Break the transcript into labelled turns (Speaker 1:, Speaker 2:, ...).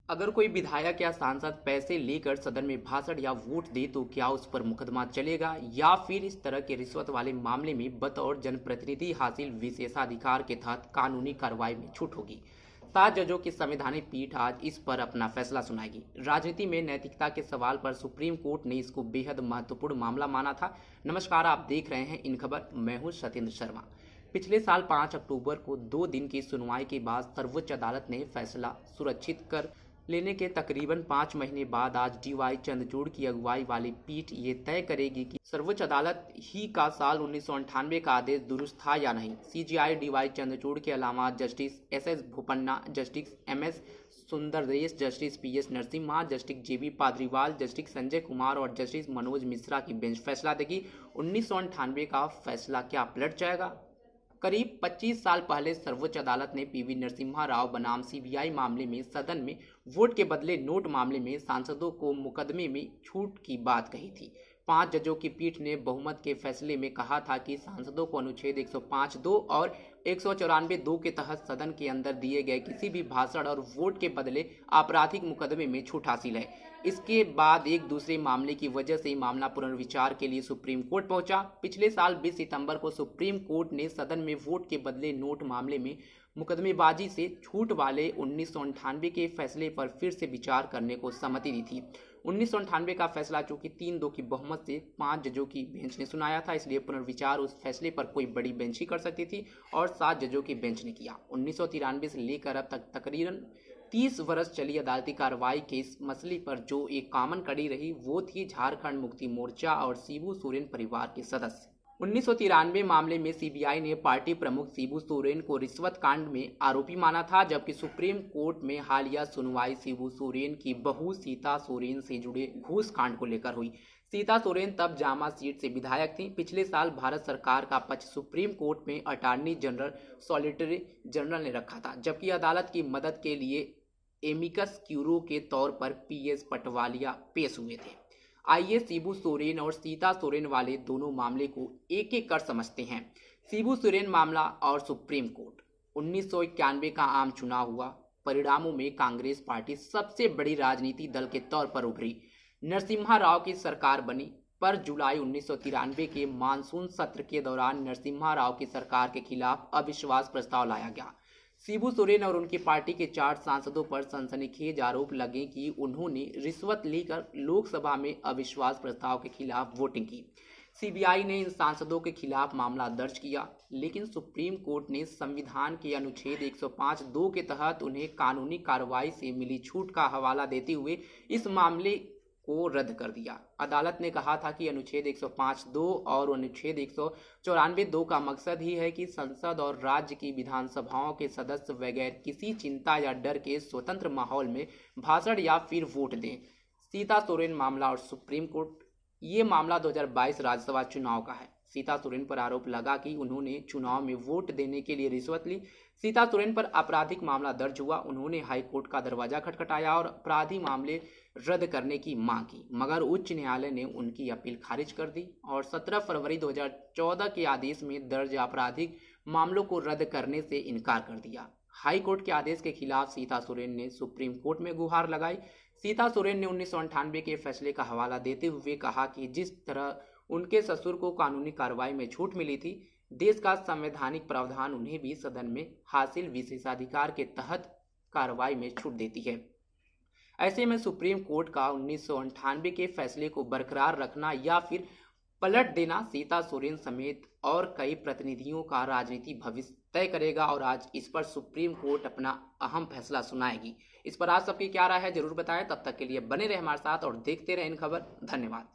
Speaker 1: अगर कोई विधायक या सांसद पैसे लेकर सदन में भाषण या वोट दे तो क्या उस पर मुकदमा चलेगा या फिर इस तरह के रिश्वत वाले मामले में बतौर जनप्रतिनिधि हासिल विशेषाधिकार के तहत कानूनी कार्रवाई में छूट होगी। 7 जजों की संवैधानिक पीठ आज इस पर अपना फैसला सुनाएगी। राजनीति में नैतिकता के सवाल पर सुप्रीम कोर्ट ने इसको बेहद महत्वपूर्ण मामला माना था। नमस्कार, आप देख रहे हैं इन खबर। मैं हूं सत्येंद्र शर्मा। पिछले साल 5 अक्टूबर को 2 दिन की सुनवाई के बाद सर्वोच्च अदालत ने फैसला सुरक्षित कर लेने के तकरीबन 5 महीने बाद आज डीवाई चंद्रचूड़ की अगुवाई वाली पीठ ये तय करेगी कि सर्वोच्च अदालत ही का साल 1998 का आदेश दुरुस्त था या नहीं। सीजेआई डीवाई चंद्रचूड़ के अलावा justice S Bopanna, justice MS Sundresh, justice PS Narasimha, justice JB Pardiwala, justice Sanjay Kumar और जस्टिस मनोज मिश्रा की बेंच फैसला देगी 1998 का फैसला क्या पलट जाएगा। करीब 25 साल पहले सर्वोच्च अदालत ने पीवी नरसिम्हा राव बनाम सीबीआई मामले में सदन में वोट के बदले नोट मामले में सांसदों को मुकदमे में छूट की बात कही थी। 5 जजों की पीठ ने बहुमत के फैसले में कहा था कि सांसदों को अनुच्छेद 105(2) और 194(2) के तहत सदन के अंदर दिए गए किसी भी भाषण और वोट के बदले आपराधिक मुकदमे में छूट हासिल है। इसके बाद एक दूसरे मामले की वजह से मामला पुनर्विचार के लिए सुप्रीम कोर्ट पहुंचा। पिछले साल 20 सितंबर को सुप्रीम कोर्ट ने सदन में वोट के बदले नोट मामले में मुकदमेबाजी से छूट वाले 1998 के फैसले पर फिर से विचार करने को सहमति दी थी। 1998 का फैसला चूंकि 3-2 की बहुमत से 5 जजों की बेंच ने सुनाया था, इसलिए पुनर्विचार उस फैसले पर कोई बड़ी बेंच ही कर सकती थी और 7 जजों की बेंच ने किया। 1993 से लेकर अब तक तकरीबन 30 वर्ष चली अदालती कार्रवाई के इस मसले पर जो एक कॉमन कड़ी रही वो थी झारखंड मुक्ति मोर्चा और शिबू सोरेन परिवार के सदस्य। 1993 मामले में सीबीआई ने पार्टी प्रमुख शिबू सोरेन को रिश्वत कांड में आरोपी माना था, जबकि सुप्रीम कोर्ट में हालिया सुनवाई शिबू सोरेन की बहू सीता सोरेन से जुड़े घूस कांड को लेकर हुई। सीता सोरेन तब जामा सीट से विधायक थी। पिछले साल भारत सरकार का पक्ष सुप्रीम कोर्ट में अटॉर्नी जनरल सॉलिसिटर जनरल ने रखा था, जबकि अदालत की मदद के लिए एमिकस क्यूरो के तौर पर पीएस पटवालिया पेश हुए थे। आइए शिबू सोरेन और सीता सोरेन वाले दोनों मामले को एक एक कर समझते हैं। शिबू सोरेन मामला और सुप्रीम कोर्ट। 1991 का आम चुनाव हुआ। परिणामों में कांग्रेस पार्टी सबसे बड़ी राजनीति दल के तौर पर उभरी। नरसिम्हा राव की सरकार बनी, पर जुलाई 1993 के मानसून सत्र के दौरान नरसिम्हा राव की सरकार के खिलाफ अविश्वास प्रस्ताव लाया गया। शिबू सोरेन और उनकी पार्टी के 4 सांसदों पर सनसनीखेज आरोप लगे कि उन्होंने रिश्वत लेकर लोकसभा में अविश्वास प्रस्ताव के खिलाफ वोटिंग की। सीबीआई ने इन सांसदों के खिलाफ मामला दर्ज किया, लेकिन सुप्रीम कोर्ट ने संविधान के अनुच्छेद 105(2) के तहत उन्हें कानूनी कार्रवाई से मिली छूट का हवाला देते हुए इस मामले को रद्द कर दिया। अदालत ने कहा था कि अनुच्छेद 105(2) और अनुच्छेद 194(2) का मकसद ही है कि संसद और राज्य की विधानसभाओं के सदस्य बगैर किसी चिंता या डर के स्वतंत्र माहौल में भाषण या फिर वोट दें। सीता सोरेन मामला और सुप्रीम कोर्ट। ये मामला 2022 राज्यसभा चुनाव का है। सीता सोरेन पर आरोप लगा कि उन्होंने चुनाव में वोट देने के लिए रिश्वत ली। सीता सोरेन पर आपराधिक मामला दर्ज हुआ। उन्होंने हाई कोर्ट का दरवाजा खटखटाया और अपराधी मामले रद्द करने की मांग की, मगर उच्च न्यायालय ने उनकी अपील खारिज कर दी और 17 फरवरी 2014 के आदेश में दर्ज आपराधिक मामलों को रद्द करने से इनकार कर दिया। हाई कोर्ट के आदेश के खिलाफ सीता सोरेन ने सुप्रीम कोर्ट में गुहार लगाई। सीता सोरेन ने 1998 के फैसले का हवाला देते हुए कहा कि जिस तरह उनके ससुर को कानूनी कार्रवाई में छूट मिली थी, देश का संवैधानिक प्रावधान उन्हें भी सदन में हासिल विशेषाधिकार के तहत कार्रवाई में छूट देती है। ऐसे में सुप्रीम कोर्ट का 1998 के फैसले को बरकरार रखना या फिर पलट देना सीता सोरेन समेत और कई प्रतिनिधियों का राजनीति भविष्य तय करेगा और आज इस पर सुप्रीम कोर्ट अपना अहम फैसला सुनाएगी। इस पर आप सबकी क्या राय है जरूर बताएं। तब तक के लिए बने रहे हमारे साथ और देखते रहें इन खबर। धन्यवाद।